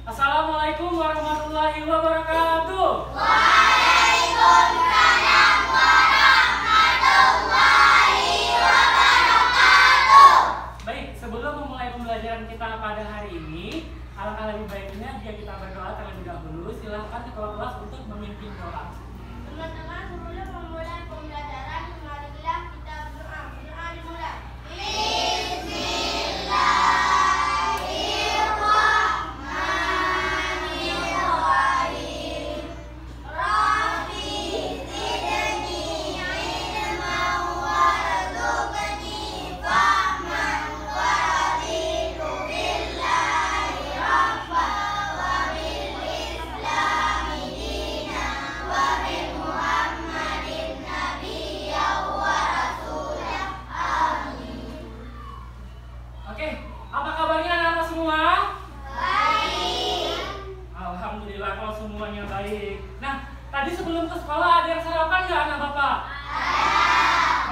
Assalamualaikum warahmatullahi wabarakatuh. Waalaikumsalam warahmatullahi wabarakatuh. Baik, sebelum memulai pembelajaran kita pada hari ini, alangkah lebih baiknya jika kita berdoa terlebih dahulu. Silahkan ketua kelas untuk memimpin doa. Teman-teman, sebelum memulai pembelajaran, marilah kita berdoa. Berdoa dimulai. Bismillahirrahmanirrahim. Rabbi zidni ilman warzuqni fahman wa raditu billahi rabban wa bil islami dinan wa bi Muhammadin nabiyyan wa rasulah. Amin. Oke, apa kabarnya anak-anak semua? Baik. Alhamdulillah kalau semuanya baik. Nah, tadi sebelum ke sekolah ada yang sarapan nggak anak bapak?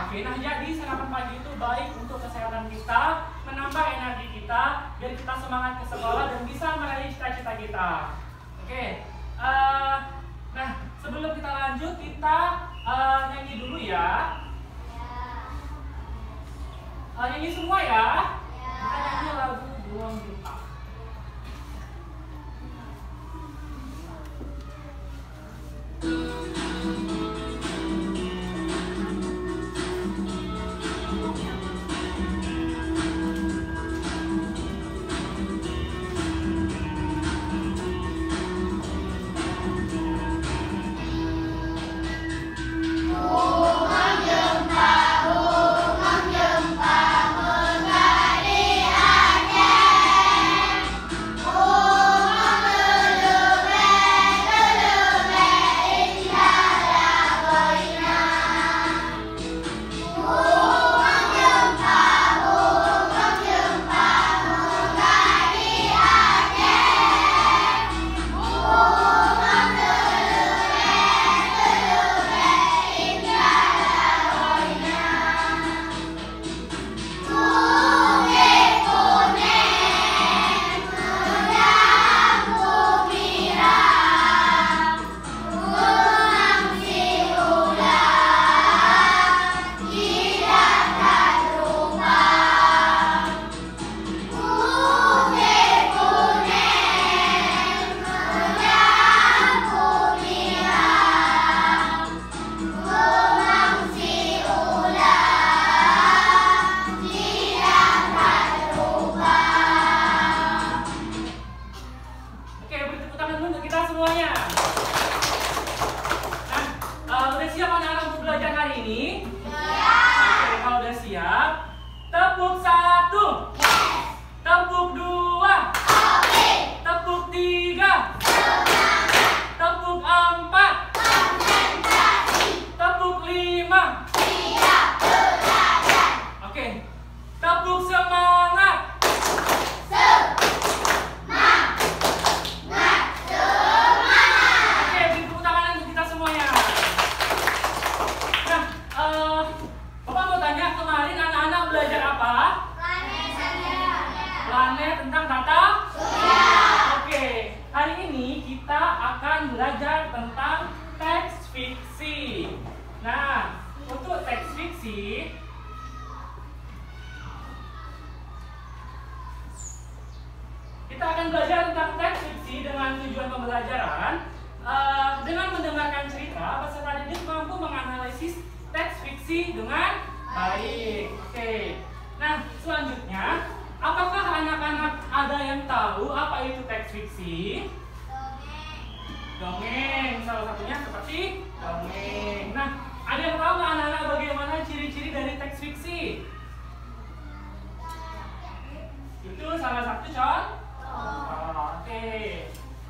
Oke, nah jadi sarapan pagi itu baik untuk kesehatan kita, menambah energi kita, biar kita semangat ke sekolah dan bisa meraih cita-cita kita. Oke, nah sebelum kita lanjut kita nyanyi dulu ya. Nyanyi semua ya. Kita nyanyi lagu Buang Bintang. Bunga gempa menggali Aceh. Bunga lulube indah lagoina. Bunga gempa menggali Aceh. Bunga Oke, beri tepuk tangan dulu untuk kita semuanya. Nah, udah siap anak-anak untuk belajar hari ini? Oke, kalau udah siap, tepuk 1, tepuk 2, tepuk 3, tepuk 4, tepuk 5. Oke, tepuk semangat. Oke, beri tepuk tangan untuk kita semuanya. Nah, Bapak mau tanya, kemarin anak-anak belajar apa? Planet tentang tata surya. Oke, hari ini kita akan belajar tentang teks fiksi. Nah, untuk teks fiksi, kita akan belajar tentang teks fiksi dengan tujuan pembelajaran. Dengan mendengarkan cerita, peserta didik mampu menganalisis teks fiksi dengan baik. Oke. Nah, selanjutnya, apakah anak-anak ada yang tahu apa itu teks fiksi? Dongeng, salah satunya seperti dongeng. Nah, ada yang tahu nggak anak-anak bagaimana ciri-ciri dari teks fiksi? Itu salah satu contoh. Oke.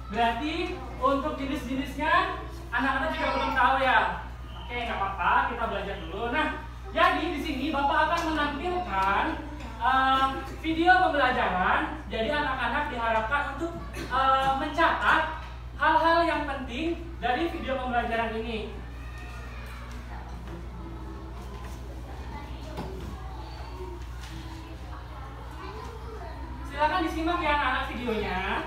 Berarti untuk jenis-jenisnya anak-anak juga belum tahu ya. Oke, nggak apa-apa, kita belajar dulu. Nah, jadi di sini Bapak akan menampilkan video pembelajaran. Jadi anak-anak diharapkan untuk mencatat hal-hal yang penting dari video pembelajaran ini. Silakan disimak ya anak-anak videonya.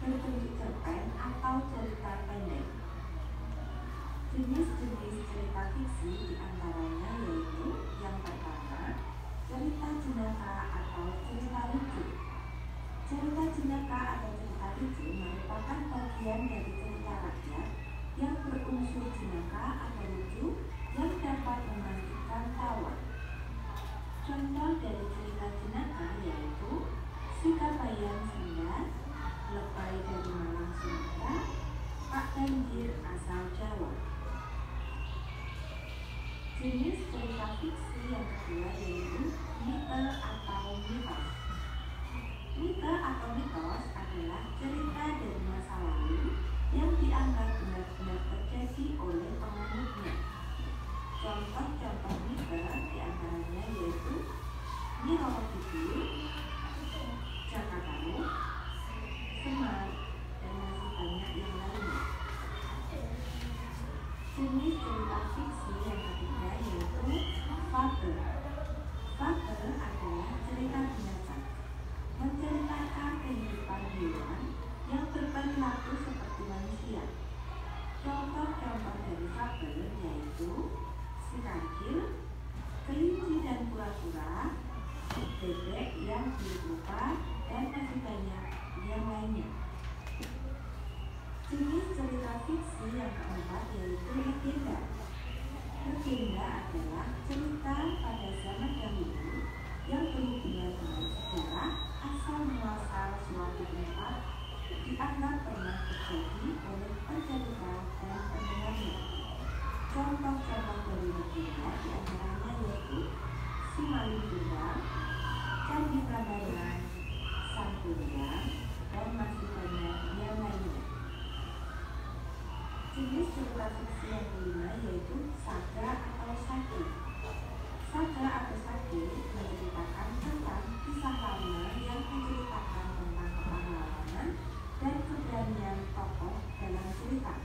berbentuk cerpen atau cerita pendek. Jenis-jenis cerita fiksi diantaranya yaitu yang pertama, cerita jenaka atau cerita lucu. Cerita jenaka atau cerita lucu merupakan bagian dari cerita rakyat yang berunsur jenaka atau lucu yang dapat memantikkan tawa. Contoh dari cerita jenaka yaitu Si Kabayan Sunda, Lebay dari Malang Sumatera, Pak Banjir asal Jawa. Jenis cerita fiksi yang kedua yaitu mite atau mitos. Mite atau mitos adalah cerita dari masa lalu yang dianggap benar-benar terjadi oleh penganutnya. Contoh-contoh mite diantaranya yaitu Nyi Roro Kidul, Jaka Tarub, Semar, dan masih banyak yang lainnya. Jenis cerita fiksi yang ketiga yaitu fabel. Fabel adalah cerita binatang, menceritakan kehidupan hewan yang berperilaku seperti manusia. Contoh-contoh dari fabel yaitu Si Kancil, Kelinci dan Kura-kura, Bebek yang Berupa, dan masih banyak yang lainnya. Jenis cerita fiksi yang keempat yaitu legenda. Legenda adalah cerita pada zaman dahulu yang berhubungan dengan sejarah asal muasal suatu tempat dianggap pernah terjadi oleh pencerita dan pendengarnya. Contoh-contoh dari legenda diantaranya yaitu Si Malin Kundang, Candi Prambanan, Sang Kuryang, dan masih banyak yang lainnya. Jenis cerita fiksi yang kelima yaitu saga atau sage. Saga atau sage menceritakan tentang kisah lama yang menceritakan tentang kepahlawanan dan keberanian tokoh dalam cerita.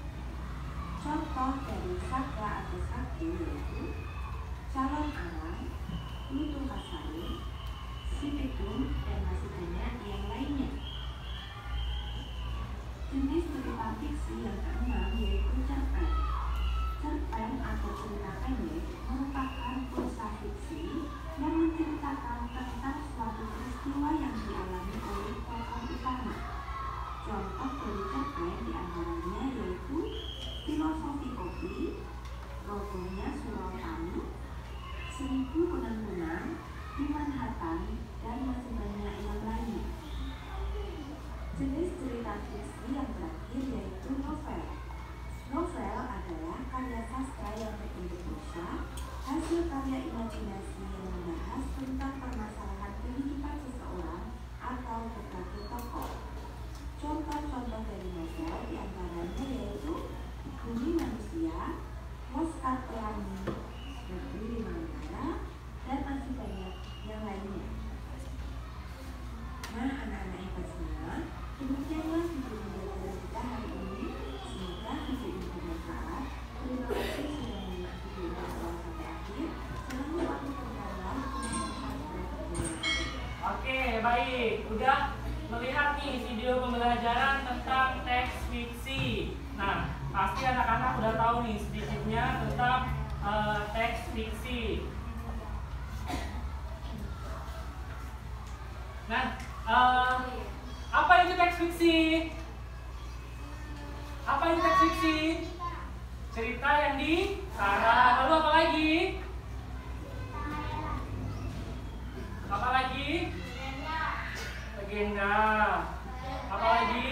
Contoh dari saga atau sage yaitu Calon Arang, Lutung Kasari, Si Pitung, dan masih banyak yang lainnya. Jenis cerita fiksi yang keenam yaitu cerpen. Cerpen atau cerita pendek merupakan prosa fiksi yang menceritakan tentang suatu peristiwa yang dialami oleh tokoh utama. Contoh dari cerpen diantaranya yaitu Filosofi Kopi, Robohnya Surau Tani, 1000 Benang-Benang, Di Manhattan, dan masih banyak yang lainnya. Jenis cerita fiksi yang terakhir yaitu novel. Novel adalah karya sastra yang berbentuk prosa, hasil karya imajinasi yang membahas tentang permasalahan kehidupan seseorang atau berbagai tokoh. Contoh-contoh dari novel diantaranya yaitu Bumi Manusia, Laskar Pelangi, Negeri Lima Negara, dan masih banyak yang lainnya. Nah, anak-anak hebat semua, demikianlah video pembelajaran kita hari ini. Semoga video ini bermanfaat. Terima kasih sudah menonton video ini sampai akhir. Jangan lupa untuk like, komen, Oke, baik. Udah melihat nih video pembelajaran tentang teks fiksi. Nah, pasti anak-anak udah tahu nih sedikitnya tentang teks fiksi. Nah, apa itu teks fiksi? Apa itu teks fiksi? Cerita yang dikarang. Lalu apa lagi? Apa lagi? Legenda. Apa lagi?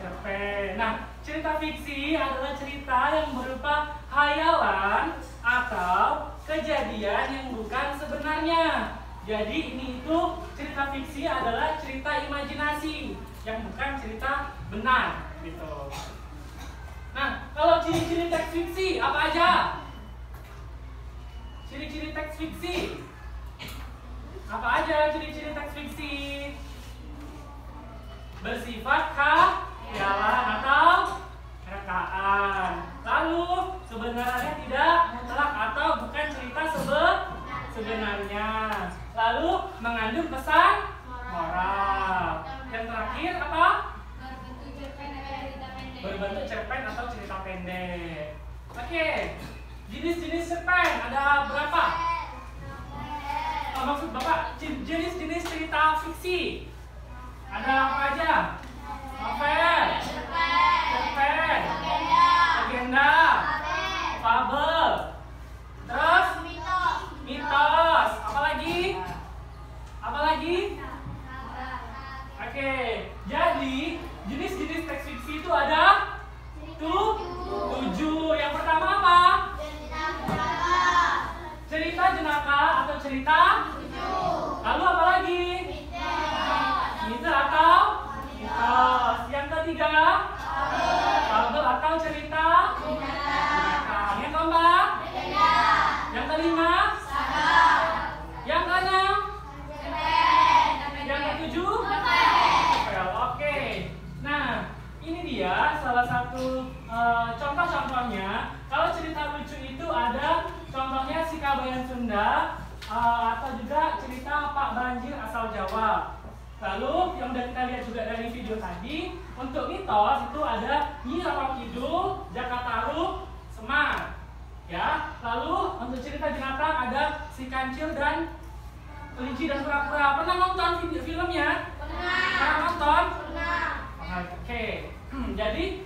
Cerpen. Nah, cerita fiksi adalah cerita yang berupa hayalan atau kejadian yang bukan sebenarnya. Jadi ini itu cerita fiksi adalah cerita imajinasi yang bukan cerita benar gitu. Nah, kalau ciri-ciri teks fiksi apa aja? Ciri-ciri teks fiksi apa aja? Ciri-ciri teks fiksi bersifat khayalan atau rekaan. Lalu sebenarnya tidak mutlak atau bukan cerita sebenarnya. Lalu mengandung pesan moral. Yang terakhir apa? Berbentuk cerpen atau cerita pendek. Oke, jenis-jenis cerpen ada berapa? Maksud Bapak jenis-jenis cerita fiksi ada apa aja? Novel, cerpen, legenda, fabel, terus mitos, apa lagi? Oke, jadi jenis-jenis teks fiksi itu ada 7. Yang pertama apa? Cerita jenaka atau cerita? Lalu apa lagi? Mite atau mitos. Yang ketiga? Fabel atau cerita? Yang keempat? Yang kelima? Yang keenam? Yang ketujuh? Oke. Nah, ini dia salah satu contoh-contohnya. Kalau cerita lucu itu ada contohnya Si Kabayan Sunda atau juga cerita Pak Banjir asal Jawa. Lalu yang udah kita lihat juga dari video tadi, untuk mitos itu ada Nyi Roro Kidul, Jakataru, Semar. Ya. Lalu untuk cerita jenaka ada Si Kancil dan Kelinci dan Kura-Kura. Pernah nonton filmnya? Pernah nonton? Oke. Jadi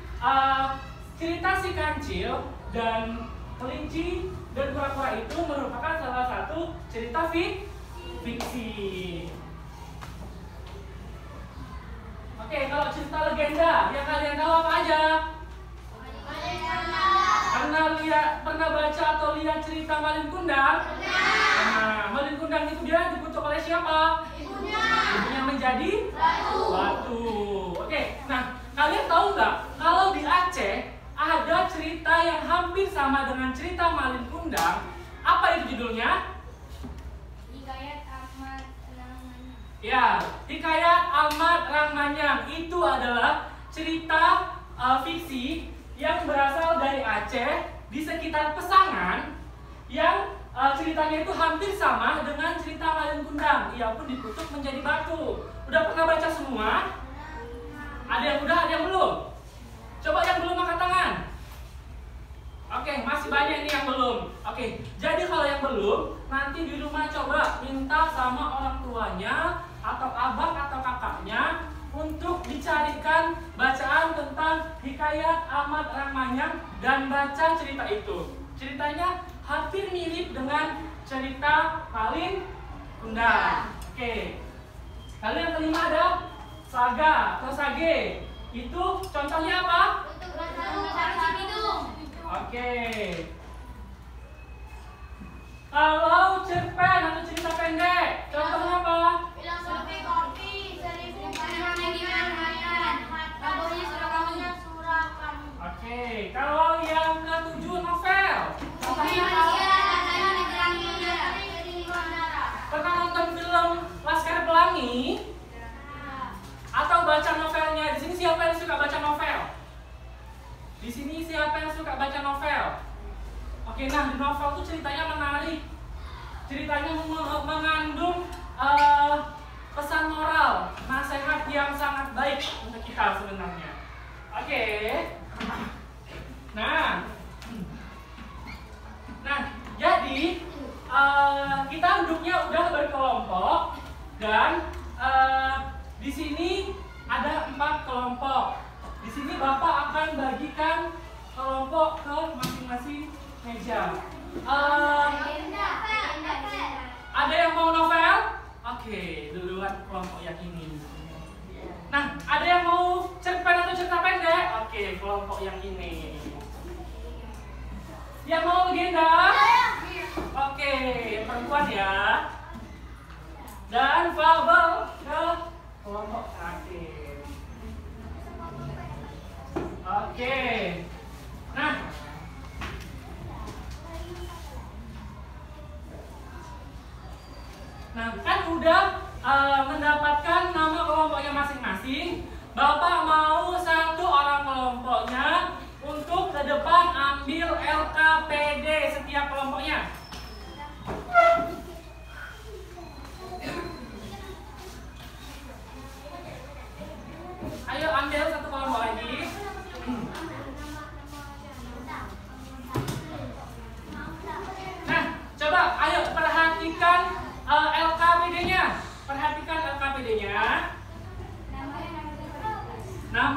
cerita Si Kancil dan Kelinci dan Kura-Kura itu merupakan salah satu cerita fiksi. Oke, kalau cerita legenda yang kalian tahu apa aja? Pernah baca atau lihat cerita Malin Kundang? Nah, Malin Kundang itu dia dikutuk oleh siapa? Ibunya menjadi batu. Oke, nah kalian tahu nggak kalau di Aceh ada cerita yang hampir sama dengan cerita Malin Kundang? Apa itu judulnya? Hikayat Ahmad Rahmanyang. Ya, Hikayat Ahmad Rahmanyang itu adalah cerita fiksi yang berasal dari Aceh di sekitar Pesangan yang ceritanya itu hampir sama dengan cerita Malin Kundang. Ia pun dikutuk menjadi batu. Udah pernah baca semua? Ada yang udah, ada yang belum? Coba yang belum angkat tangan. Oke, masih banyak nih yang belum. Oke, jadi kalau yang belum, nanti di rumah coba minta sama orang tuanya atau abang atau kakaknya untuk dicarikan bacaan tentang Hikayat Ahmad Rahmanyang dan baca cerita itu. Ceritanya hampir mirip dengan cerita Malin Kundang. Oke. Lalu yang kelima ada saga atau sage. Itu contohnya apa? Oke. Kalau cerpen atau cerita pendek, contohnya apa? Filosofi kopi, seribu hayat, rabonya surah kamu. Oke. Kalau yang ketujuh novel, contohnya apa? Pernah nonton film Laskar Pelangi? Atau baca novelnya? Di sini siapa yang suka baca novel? Di sini siapa yang suka baca novel? Oke, nah di novel tuh ceritanya menarik. Ceritanya mengandung pesan moral, nasihat yang sangat baik untuk kita sebenarnya. Oke. Nah, jadi kita duduknya udah berkelompok dan di sini ada 4 kelompok. Di sini Bapak akan bagikan kelompok ke masing-masing meja. Ada yang mau novel? Oke, duluan kelompok yang ini. Nah, ada yang mau cerpen atau cerita pendek? Oke, kelompok yang ini. Yang mau legenda? Oke, perempuan ya. Dan fabel ke kelompok terakhir. Oke. Nah, kan udah mendapatkan nama kelompoknya masing-masing. Bapak mau satu orang kelompoknya untuk ke depan ambil LKPD setiap kelompoknya. Ayo ambil satu kelompok lagi.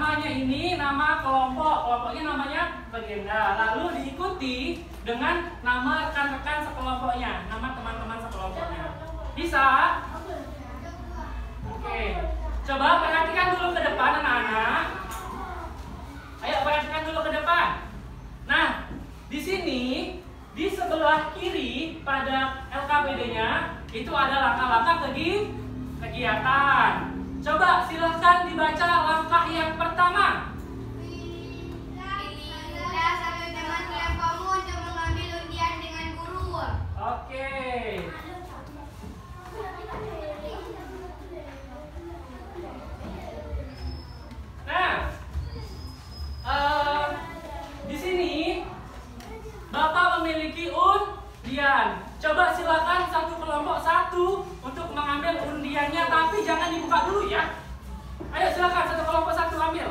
namanya ini nama kelompoknya namanya legenda. Lalu diikuti dengan nama rekan-rekan sekelompoknya, nama teman-teman sekelompoknya. Bisa? Oke. Coba perhatikan dulu ke depan anak-anak. Ayo perhatikan dulu ke depan. Nah, di sini di sebelah kiri pada LKPD-nya itu ada langkah-langkah kegiatan. Coba silahkan dibaca langkah yang pertama. Pilihlah satu teman kelompokmu untuk mengambil undian dengan guru. Oke. Nah, di sini Bapak memiliki undian. Coba silakan satu kelompok satu untuk mengambil undiannya, tapi jangan dibuka dulu ya. Ayo silakan satu kelompok satu ambil.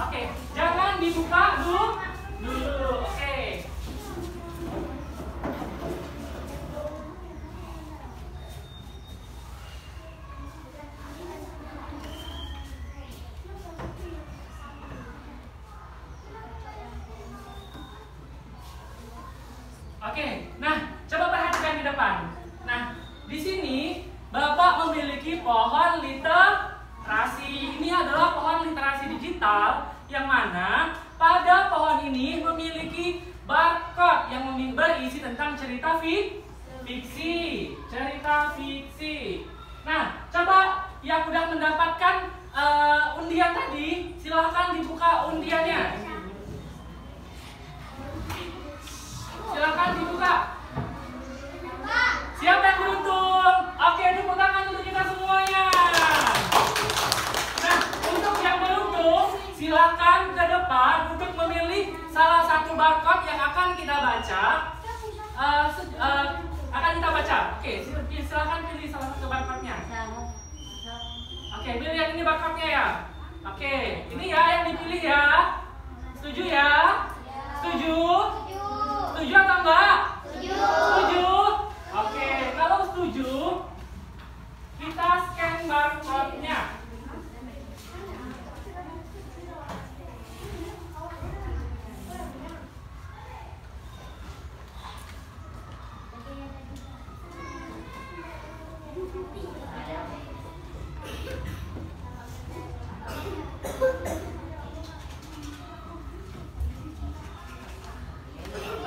Oke, jangan dibuka dulu. Oke. Oke, nah coba perhatikan di depan. Nah, di sini Bapak memiliki pohon literasi. Ini adalah pohon literasi digital yang mana pada pohon ini memiliki barcode yang berisi tentang cerita fiksi. Nah, coba yang sudah mendapatkan undian tadi, silahkan dibuka undiannya. Silakan dibuka. Siapa yang beruntung? Oke, tepuk tangan untuk kita semuanya. Nah, untuk yang beruntung, silakan ke depan untuk memilih salah satu barcode yang akan kita baca. Oke, silakan pilih salah satu barcode-nya. Oke, pilih yang ini barcode-nya ya. Oke, ini ya yang dipilih ya. Setuju ya? Setuju? Setuju atau enggak? Setuju. Oke, kalau setuju, kita scan barcode-nya.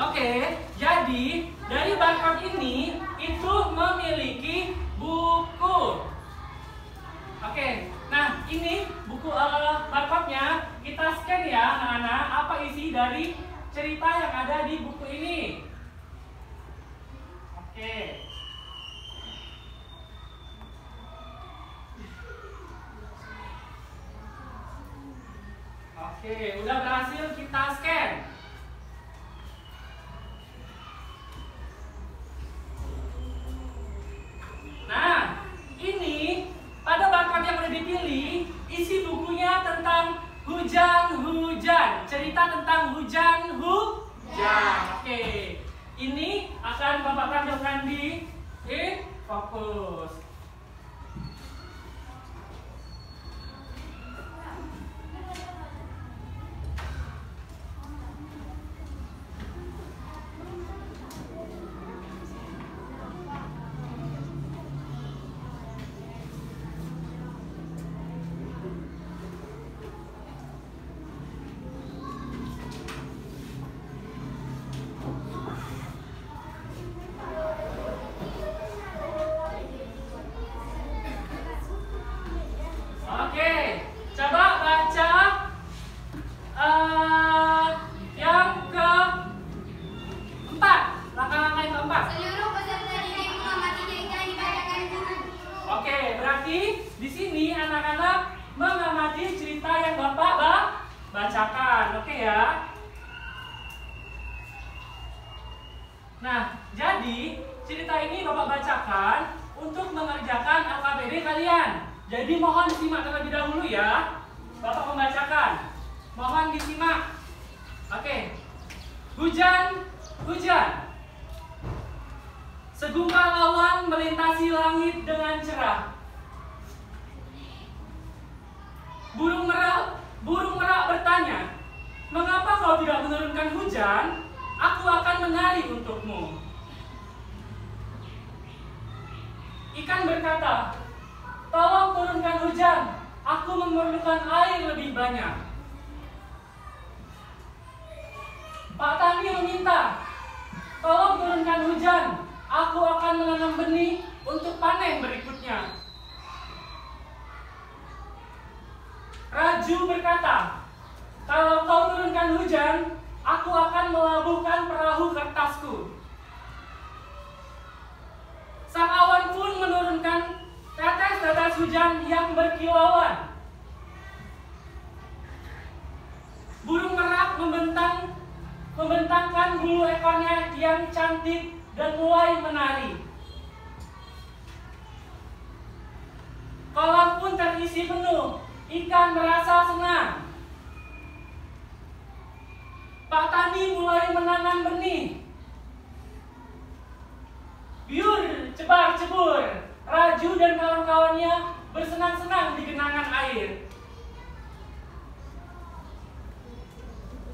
Oke, jadi dari barcode ini itu memiliki buku. Oke, nah ini buku barcode-nya kita scan ya anak-anak. Apa isi dari cerita yang ada di buku ini? Oke. Oke, udah berhasil kita scan. Nah, ini pada barcode yang udah dipilih, isi bukunya tentang hujan-hujan. Cerita tentang hujan-hujan. Oke. Ini akan Bapak tampilkan di fokus. bacakan, oke ya. Nah, jadi cerita ini Bapak bacakan untuk mengerjakan LKPD kalian. Jadi mohon disimak terlebih dahulu ya. Bapak membacakan. Mohon disimak. Oke. Hujan, hujan. Segumpal awan melintasi langit dengan cerah. Burung merak bertanya, "Mengapa kau tidak menurunkan hujan? Aku akan menari untukmu." Ikan berkata, "Tolong turunkan hujan, aku memerlukan air lebih banyak." Pak Tani meminta, "Tolong turunkan hujan, aku akan menanam benih untuk panen berikutnya." Raju berkata, "Kalau kau turunkan hujan, aku akan melabuhkan perahu kertasku." Sang awan pun menurunkan tetes-tetes hujan yang berkilauan. Burung merak membentangkan bulu ekornya yang cantik dan mulai menari. Kolam pun terisi penuh, ikan merasa senang. Pak Tani mulai menanam benih. Biur, cebar cebur, Raju dan kawan-kawannya bersenang-senang di genangan air.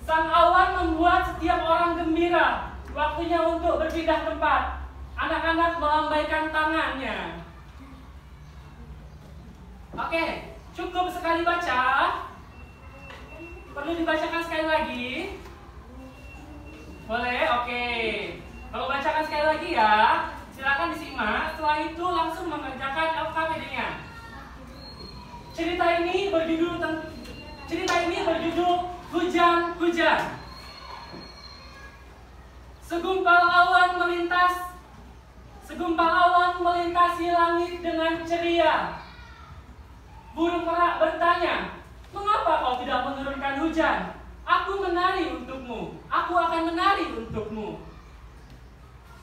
Sang awan membuat setiap orang gembira. Waktunya untuk berpindah tempat. Anak-anak melambaikan tangannya. Oke, cukup sekali baca. Perlu dibacakan sekali lagi? Boleh? Oke. Kalau bacakan sekali lagi ya, silakan disimak. Setelah itu langsung mengerjakan LKPD-nya. Cerita ini berjudul Hujan-Hujan. Segumpal awan melintasi langit dengan ceria. Burung merak bertanya, "Mengapa kau tidak menurunkan hujan? Aku menari untukmu. Aku akan menari untukmu."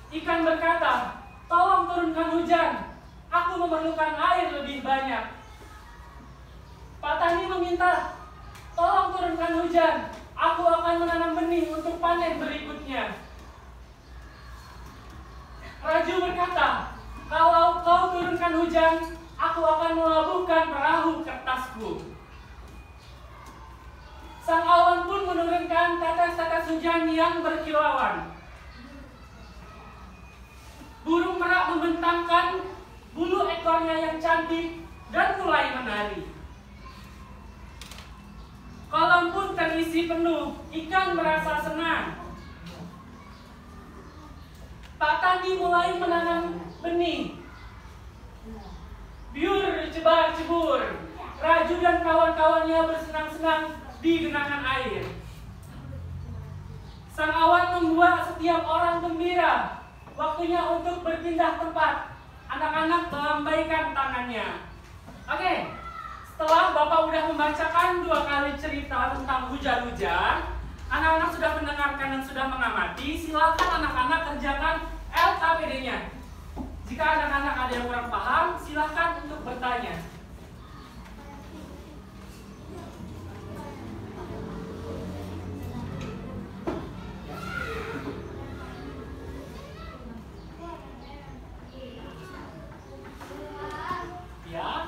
Ikan berkata, "Tolong turunkan hujan. Aku memerlukan air lebih banyak." Pak Tani meminta, "Tolong turunkan hujan. Aku akan menanam benih untuk panen berikutnya." Raju berkata, "Kalau kau turunkan hujan, aku akan melabuhkan perahu kertasku." Sang awan pun menurunkan tetes-tetes hujan yang berkilauan. Burung merak membentangkan bulu ekornya yang cantik dan mulai menari. Kolam pun terisi penuh, ikan merasa senang. Pak Tani mulai menanam benih. Biur, cebar cebur, Raju dan kawan-kawannya bersenang-senang di genangan air. Sang awan membuat setiap orang gembira. Waktunya untuk berpindah tempat. Anak-anak melambaikan tangannya. Oke, setelah Bapak sudah membacakan 2 kali cerita tentang hujan-hujan, anak-anak sudah mendengarkan dan sudah mengamati. Silakan anak-anak kerjakan LKPD-nya. Jika anak-anak ada yang kurang paham, silakan untuk bertanya. Ya.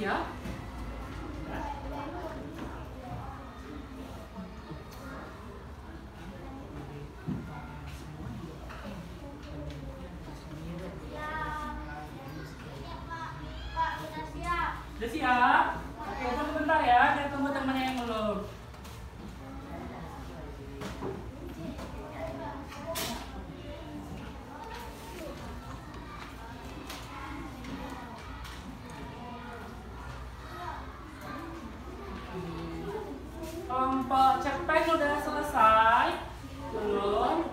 siap? Udah siap? Oke, tunggu bentar ya, kita tunggu temannya yang belum. Kelompok cerpen udah selesai? Belum?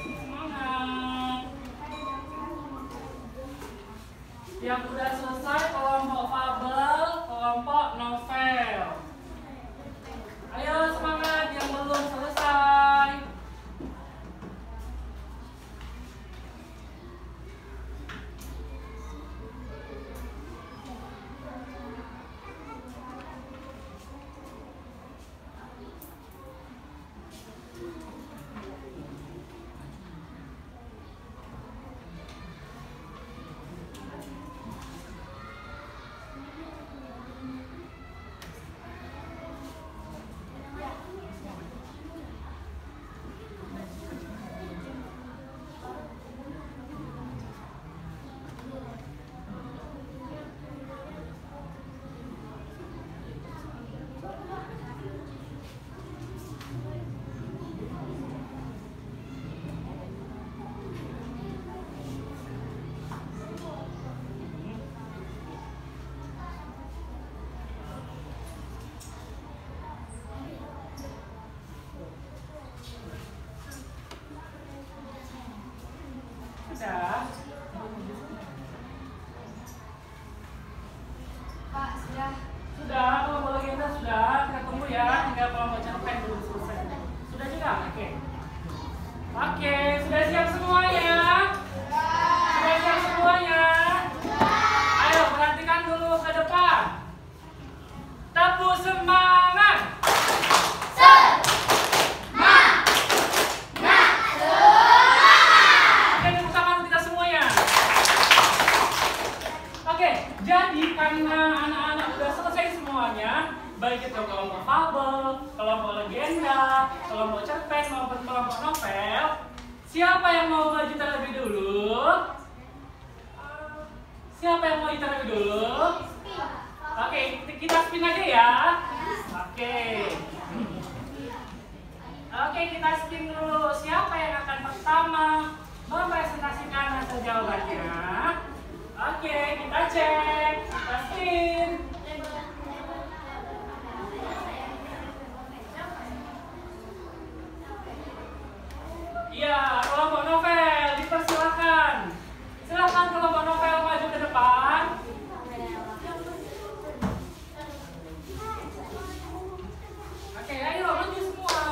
Semangat. Yang udah selesai kelompok fabel, kelompok novel. Ayo semangat yang belum selesai. Sudah? Pak, sudah. Sudah, kelompok legenda sudah. Kita tunggu ya, tinggal kelompok cerpen belum selesai. Sudah juga? Oke. Oke, sudah siap semuanya? Sudah siap semuanya? Ayo, perhatikan dulu ke depan. Tepuk semangat. Oke, tepuk tangan kita semuanya. Oke, jadi karena anak-anak udah selesai semuanya, baik itu kelompok fabel, kelompok legenda, kelompok cerpen maupun kelompok novel, siapa yang mau maju terlebih dulu? Siapa yang mau terlebih dulu? Oke, kita spin aja ya. Oke. Oke, kita spin dulu. Siapa yang akan pertama mempresentasikan hasil jawabannya? Oke, kita cek. Kita spin. Iya, kelompok novel, dipersilakan. Silakan kelompok novel maju ke depan. Oke, ayo maju semua.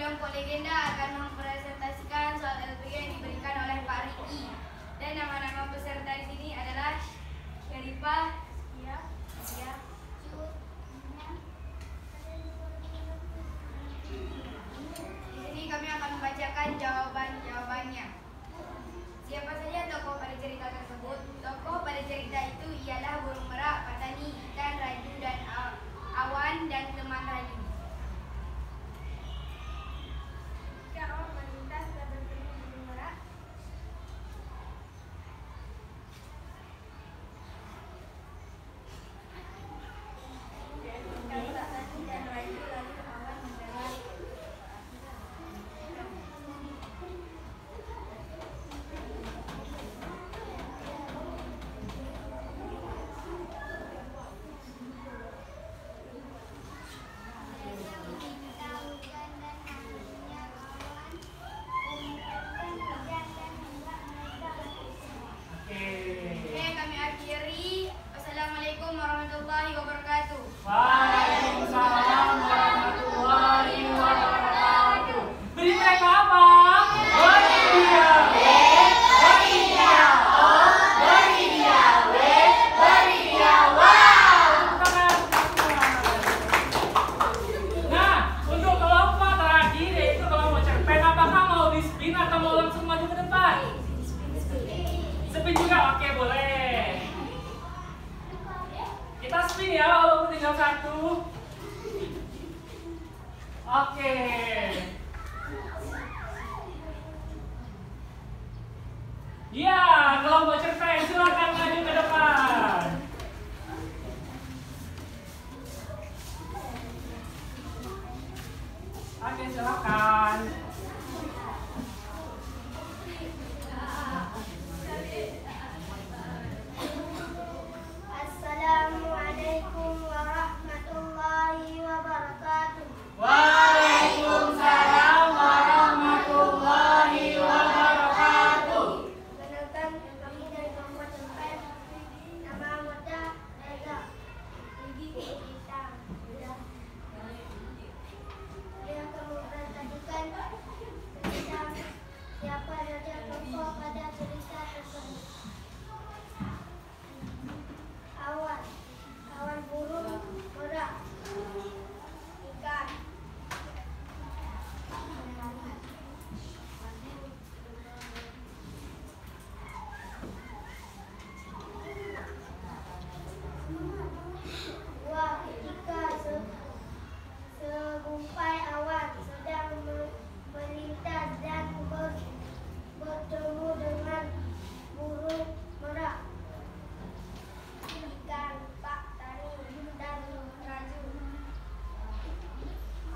kelompok legenda akan mempresentasikan soal LPG yang diberikan oleh Pak Riki. Dan nama-nama peserta di sini adalah Syarifah, Cia, Di sini kami akan membacakan jawabannya. Siapa saja tokoh pada cerita tersebut? Tokoh pada cerita itu ialah burung merak, petani, ikan, raju, dan awan dan teman raju. Jika awan melintas dan bertemu burung merak, petani dan raju, lalu awan mendengar. Assalamualaikum warahmatullahi wabarakatuh. Waalaikumsalam warahmatullahi wabarakatuh. Beri mereka apa? Beridia. Beridia. Oh, beridia. Beridia. Wow. Nah, untuk kelompok terakhir yaitu kelompok cerpen, apakah mau di spin atau mau langsung maju ke depan? Spin juga, oke boleh. Kita spin ya, walaupun tinggal satu. Oke. Ya, kelompok cerpen silakan maju ke depan. Oke, silakan. Assalamualaikum warahmatullahi wabarakatuh. Waalaikumsalam warahmatullahi wabarakatuh. Kenalkan, kami dari kelompok cerpen. Nama anggota Reza, Gigi, Kita. Dia akan mempresentasikan tentang siapa saja tokoh pada cerita tersebut. Awan burung merak, ikan, wah, ketika segumpai awan sedang melintas dan bertemu dengan burung merak, ikan, pak, tani, dan raju.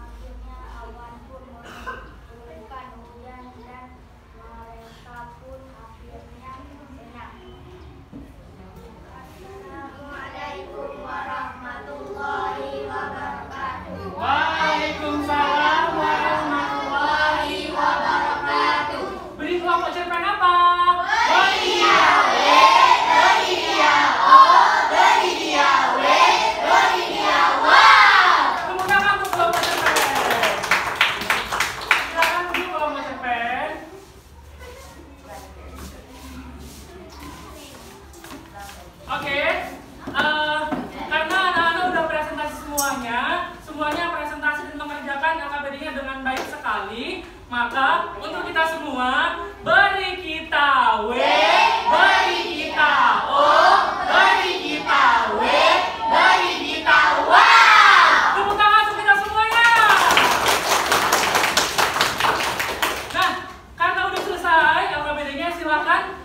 Akhirnya awan pun menurunkan hujan dan mereka pun akhirnya senang. Assalamualaikum warahmatullahi wabarakatuh. Waalaikumsalam warahmatullahi wabarakatuh. Beri kelompok cerpen apa? Beridia. Beridia. Oh, beridia. Beridia. Wow. Tepuk tangan untuk kelompok cerpen. Silakan untuk kelompok cerpen. Oke. Karena anak-anak udah presentasi semuanya presentasi dan mengerjakan LKPD-nya dengan baik sekali, maka untuk kita semua, beri kita W, beri kita O, beri kita W, beri kita wow. Tepuk tangan untuk kita semuanya. Nah, karena udah selesai LKPD-nya, silakan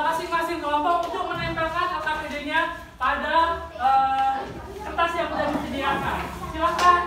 masing-masing kelompok untuk menempelkan LKPD-nya pada kertas yang sudah disediakan. Silakan.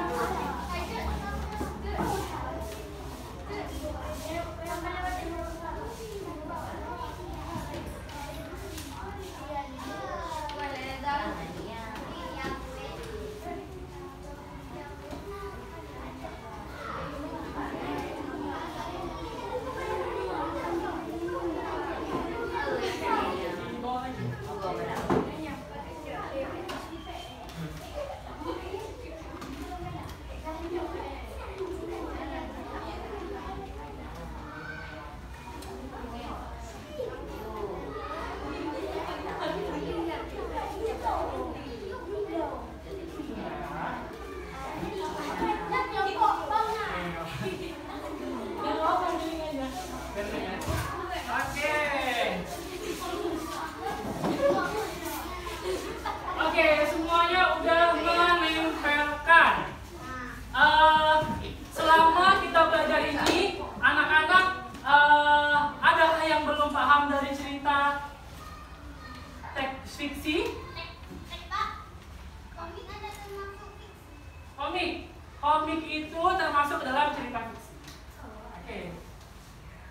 komik itu termasuk ke dalam cerita fiksi.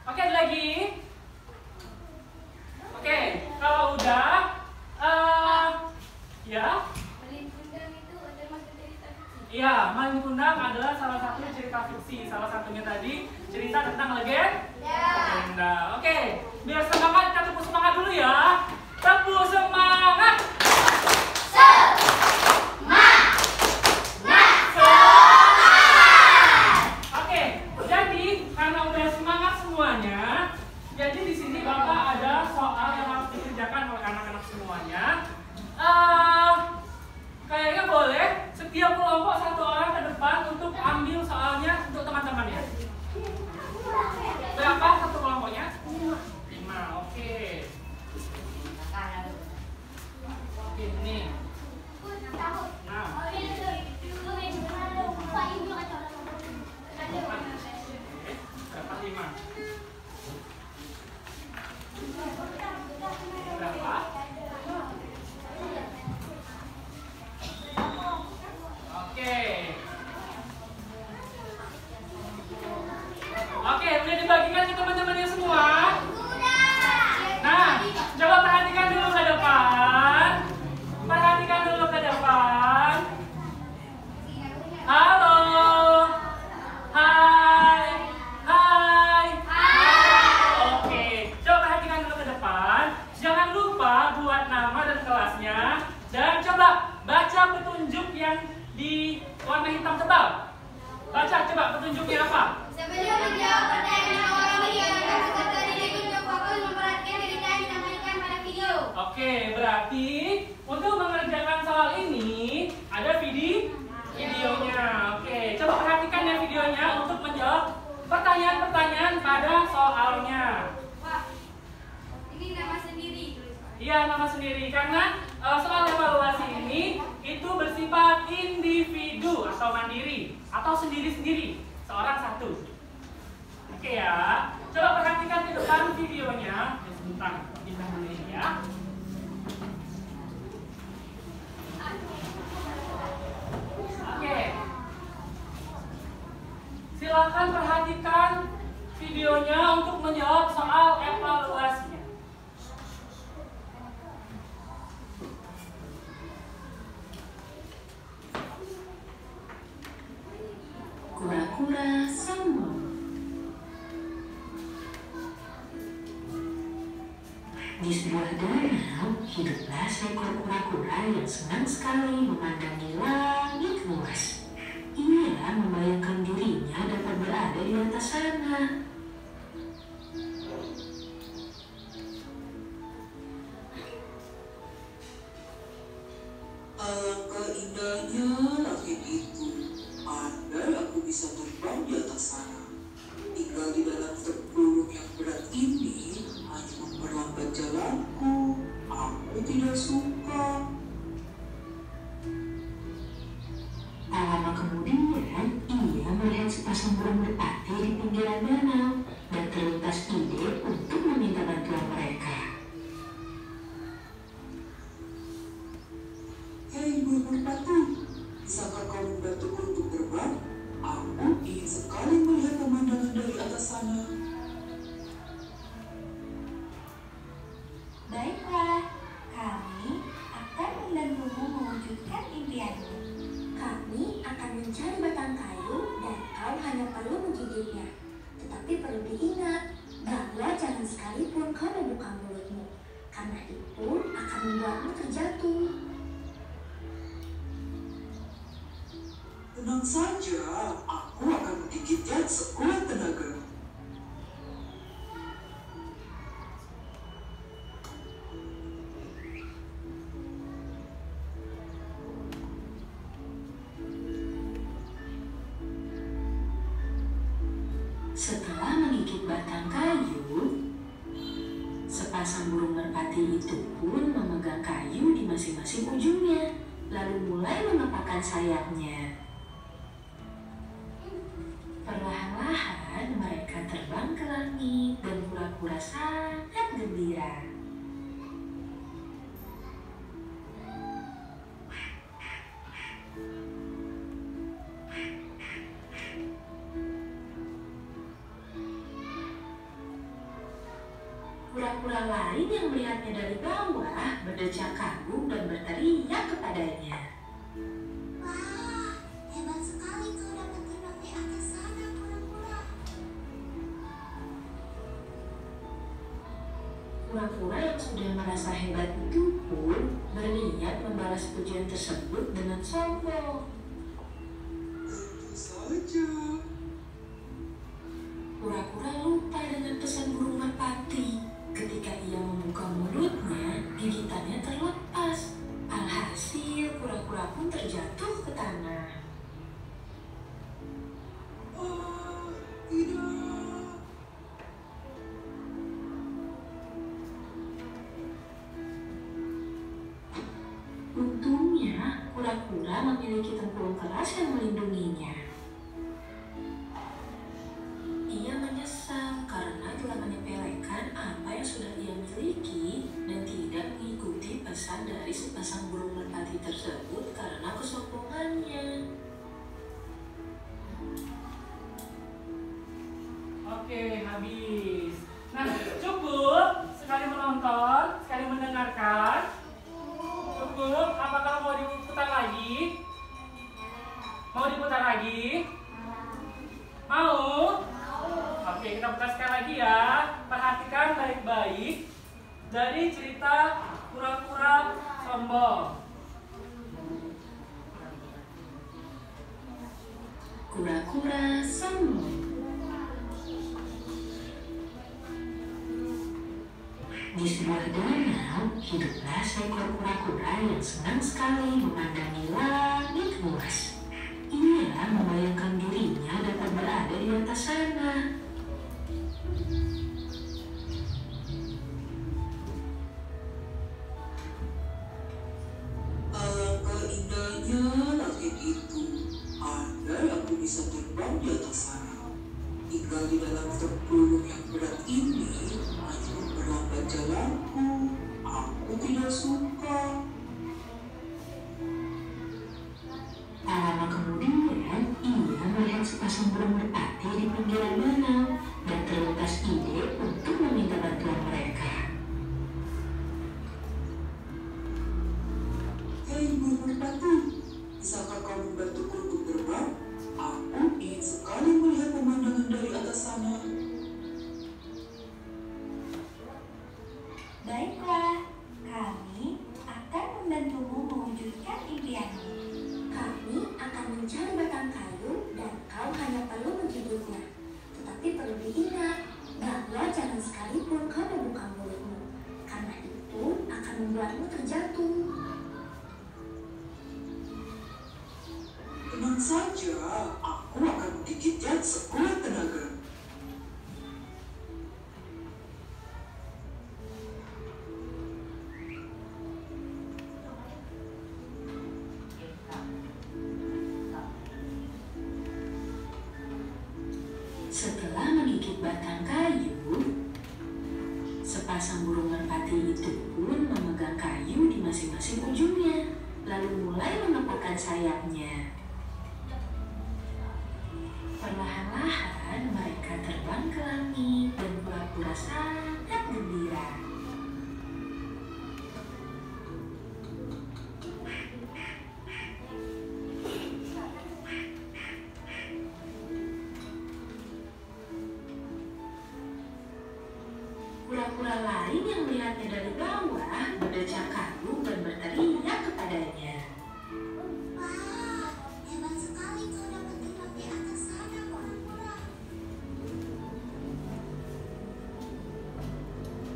Oke, ada lagi? Oke, kalau udah, ya. Malin Kundang itu termasuk cerita fiksi. Iya, Malin Kundang adalah salah satu cerita fiksi. Salah satunya tadi cerita tentang legenda. Oke, biar semangat, kita tepuk semangat dulu ya. Tepuk semangat. Oke, jadi karena udah semangat semuanya, jadi di sini Bapak ada soal yang harus dikerjakan oleh anak-anak semuanya. Kayaknya boleh setiap kelompok satu orang ke depan untuk ambil soalnya untuk teman-temannya. Berapa satu kelompoknya? 5. Oke. Oke, ini. Nah. Berapa 5? Berapa? Oke, udah dibagikan ke teman-temannya semua? Nah, coba perhatikan dulu ke depan. Perhatikan dulu ke depan. Halo. Hai. Hai. Oke, coba perhatikan dulu ke depan. Jangan lupa buat nama dan kelasnya. Dan coba baca petunjuk yang di warna hitam tebal. Baca coba petunjuknya apa? Sebelum menjawab pertanyaan orang yang peserta didik untuk fokus memperhatikan cerita yang ditampilkan pada video. Oke, berarti untuk mengerjakan soal ini ada videonya. Oke, coba perhatikan ya videonya untuk menjawab pertanyaan-pertanyaan pada soalnya. Wah, ini nama sendiri. Iya, nama sendiri karena soal evaluasi ini itu bersifat individu atau mandiri atau sendiri-sendiri, seorang satu. Oke ya, coba perhatikan ke depan videonya. Sebentar, pindah dulu ini ya. Oke, silakan perhatikan videonya untuk menjawab soal evaluasinya. Kura-kura sombong. Di sebuah danau hiduplah seekor kura-kura yang senang sekali memandangi langit luas. Ia membayangkan dirinya dapat berada di atas sana. Alangkah indahnya langit itu. Andai aku bisa terbang di atas sana. Tinggal di dalam tempurung yang berat ini hanya memperlambat jalanku. Aku tidak suka. Tak lama kemudian, ia melihat sepasang burung merpati di pinggiran danau dan terlintas ide untuk meminta bantuan mereka. Hei burung merpati, bisakah kau membantuku untuk terbang? Aku ingin sekali melihat pemandangan dari atas sana. Baiklah, kami akan membantumu mewujudkan impianmu. Kami akan mencari batang kayu dan kau hanya perlu menggigitnya. Tetapi perlu diingat bahwa jangan sekalipun kau membuka mulutmu, karena itu akan membuatmu terjatuh. Tenang saja, aku akan menggigitnya sekuat tenaga. Setelah menggigit batang kayu, sepasang burung merpati itu pun memegang kayu di masing-masing ujungnya, lalu mulai mengepakkan sayapnya. Perlahan-lahan mereka terbang ke langit dan kura-kura sangat gembira. Kura-kura lain yang melihatnya dari bawah berdecak kagum dan berteriak kepadanya. Wah, hebat sekali kau dapat terbang di atas sana, kura-kura. Kura-kura yang sudah merasa hebat itu pun berniat membalas pujian tersebut dengan sombong. Tentu saja. Kura-kura lupa dengan pesan burung merpati. Ketika ia membuka mulutnya, gigitannya terlepas. Alhasil, kura-kura pun terjatuh ke tanah. Ah, tidak. Untungnya, kura-kura memiliki tempurung keras yang melindunginya. Ia menyesal karena telah menyepelekan apa yang sudah ia miliki dan tidak mengikuti pesan dari sepasang burung merpati tersebut karena kesombongannya. Oke, habis. Nah, cukup sekali menonton, sekali mendengarkan. Cukup. Apakah mau diputar lagi? Mau diputar lagi? Mau? Oke, kita putar sekali lagi ya. Perhatikan baik-baik dari cerita kura-kura sombong. Kura-kura sombong. Di sebuah danau, hiduplah seekor kura-kura yang senang sekali memandangi langit luas. Ia membayangkan dirinya dapat berada di atas sana. Alangkah indahnya langit itu. Andai aku bisa terbang di atas sana. Tinggal di dalam tempurung yang berat ini hanya memperlambat jalanku. Aku tidak suka. Tak lama kemudian, ia melihat sepasang burung merpati di pinggiran danau dan terlintas ide untuk meminta bantuan mereka. Hei burung merpati, bisakah kau membantuku untuk terbang? Aku ingin sekali melihat pemandangan dari atas sana. Baiklah, kami akan membantumu mewujudkan impianmu. Kami akan mencari batang kayu dan kau hanya perlu menggigitnya. Tetapi perlu diingat bahwa jangan sekalipun kau membuka mulutmu, karena itu akan membuatmu terjatuh. Tenang saja, aku akan menggigitnya sekuat tenaga. Setelah menggigit batang kayu, sepasang burung merpati itu pun memegang kayu di masing-masing ujungnya, lalu mulai mengepakkan sayapnya. Perlahan-lahan mereka terbang ke langit dan kura-kura sangat gembira. Kura-kura lain yang melihatnya dari bawah berdecak kagum dan berteriak kepadanya. Wah, hebat sekali kau dapat terbang di atas sana, kura-kura.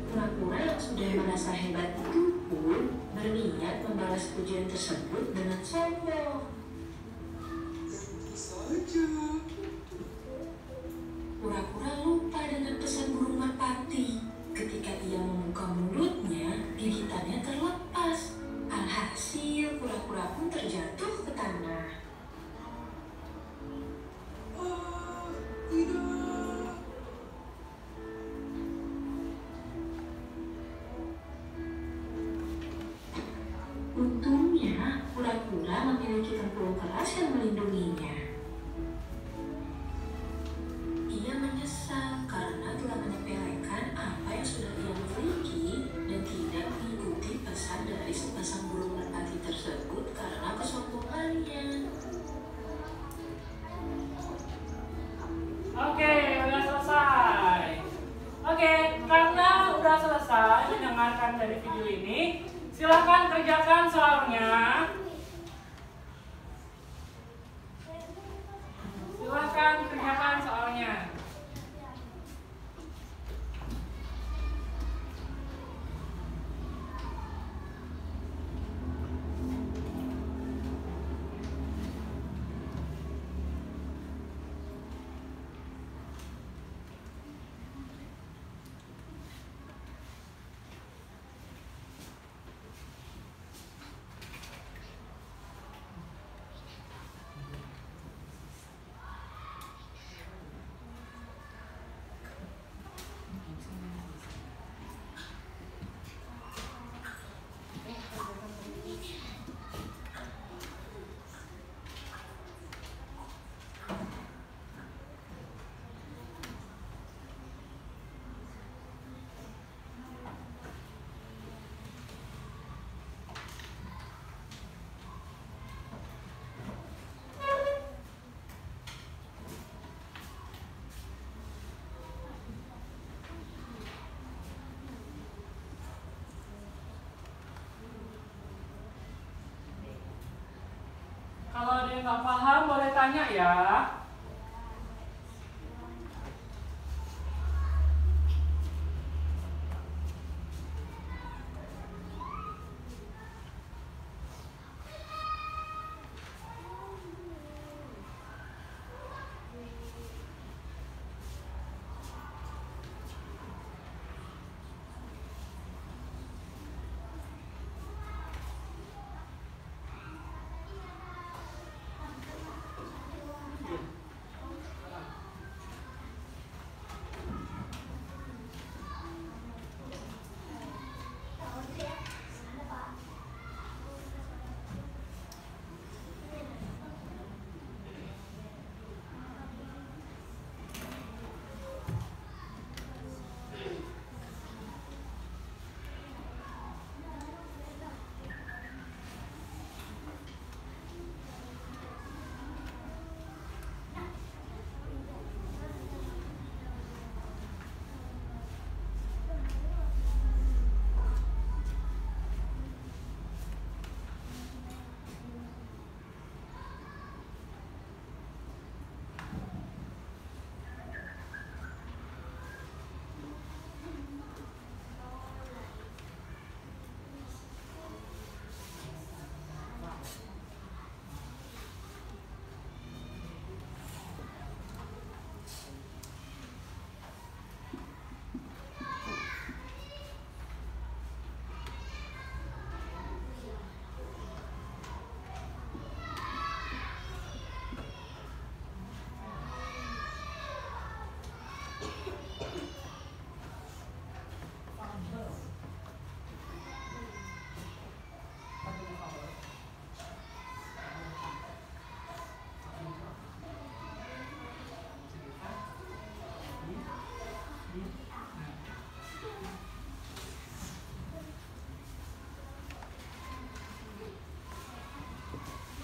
Kura-kura yang sudah merasa hebat itu pun berniat membalas pujian tersebut dengan sombong. Tentu saja. Kura-kura lupa dengan pesan burung merpati. Ketika ia membuka mulutnya, gigitannya terlepas. Alhasil, kura-kura pun terjatuh ke tanah. Ah, tidak. Untungnya, kura-kura memiliki tempurung keras yang melindunginya. Ia menyesal karena telah menyepelekan apa yang sudah ia miliki dapatkan dari video ini. Silahkan kerjakan soalnya. Silahkan kerjakan soalnya. Kalau ada yang nggak paham boleh tanya ya.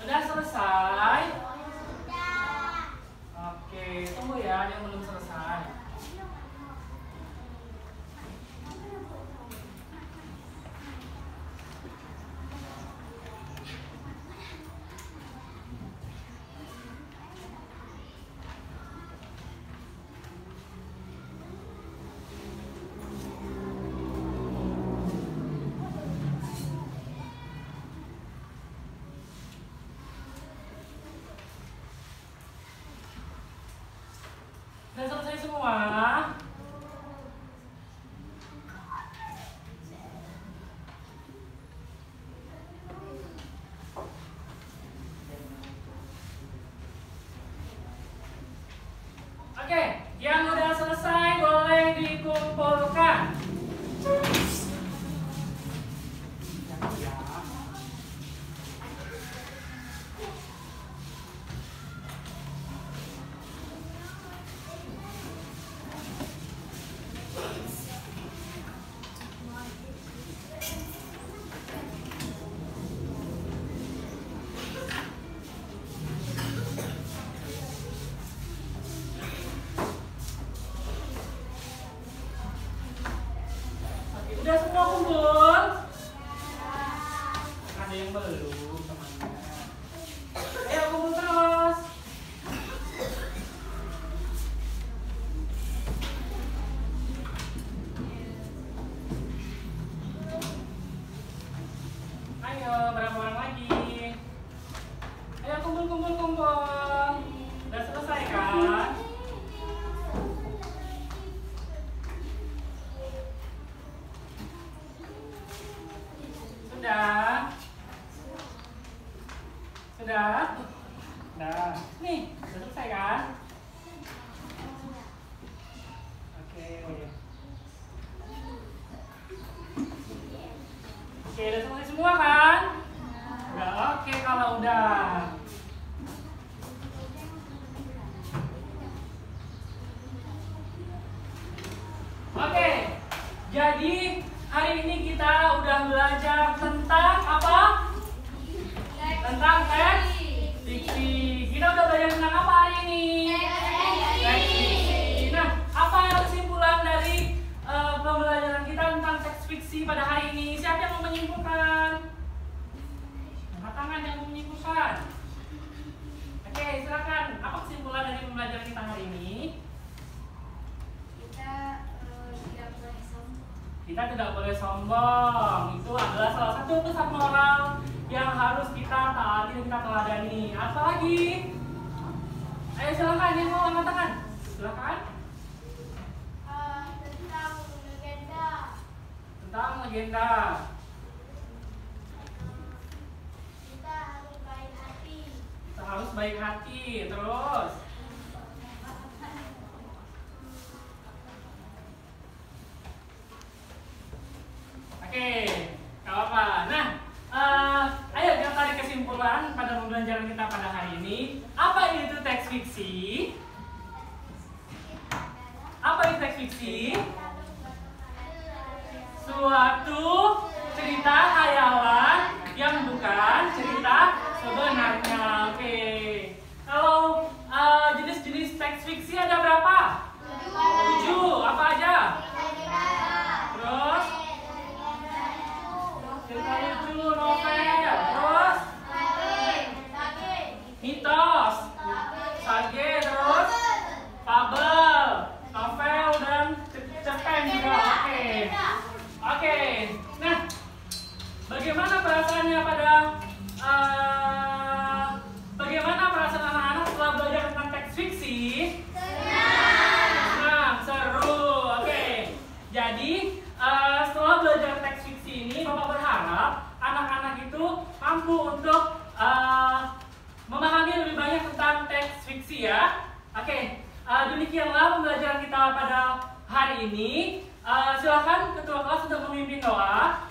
Udah selesai? Oke, tunggu ya, ada yang belum selesai. Udah selesai semua? Oke, yang udah selesai boleh dikumpulkan. Nih, udah selesai kan? Oke. Oke, udah selesai semua kan? Udah oke kalau udah. Oke, jadi hari ini kita udah belajar tentang apa? Tentang teks fiksi. Kita udah belajar tentang apa hari ini? Teks fiksi. Nah, apa kesimpulan dari pembelajaran kita tentang teks fiksi pada hari ini? Siapa yang mau menyimpulkan? Angkat tangan yang mau menyimpulkan. Oke, silakan. Apa kesimpulan dari pembelajaran kita hari ini? Kita tidak boleh sombong. Itu adalah salah satu pesan moral yang harus kita taati dan kita teladani. Apa lagi? Ayo silakan yang mau angkat tangan. Silakan. Tentang legenda. Tentang legenda. Kita harus baik hati. Kita harus baik hati. Terus. Oke, gak apa-apa. Nah, ayo kita tarik kesimpulan pada pembelajaran kita pada hari ini. Apa itu teks fiksi? Apa itu teks fiksi? Suatu cerita hayalan yang bukan cerita sebenarnya. Oke. Kalau jenis-jenis teks fiksi ada berapa? 7. Apa aja? Terus? Cerita lucu, novel, terus mitos, sage, terus fabel, novel dan cerpen juga. Oke. Nah, bagaimana perasaannya bagaimana perasaan anak-anak setelah belajar tentang teks fiksi? Senang, seru. Oke. Jadi setelah belajar teks fiksi ini, Bapak berharap anak-anak itu mampu untuk memahami lebih banyak tentang teks fiksi ya. Oke, demikianlah pembelajaran kita pada hari ini. Silakan ketua kelas untuk memimpin doa.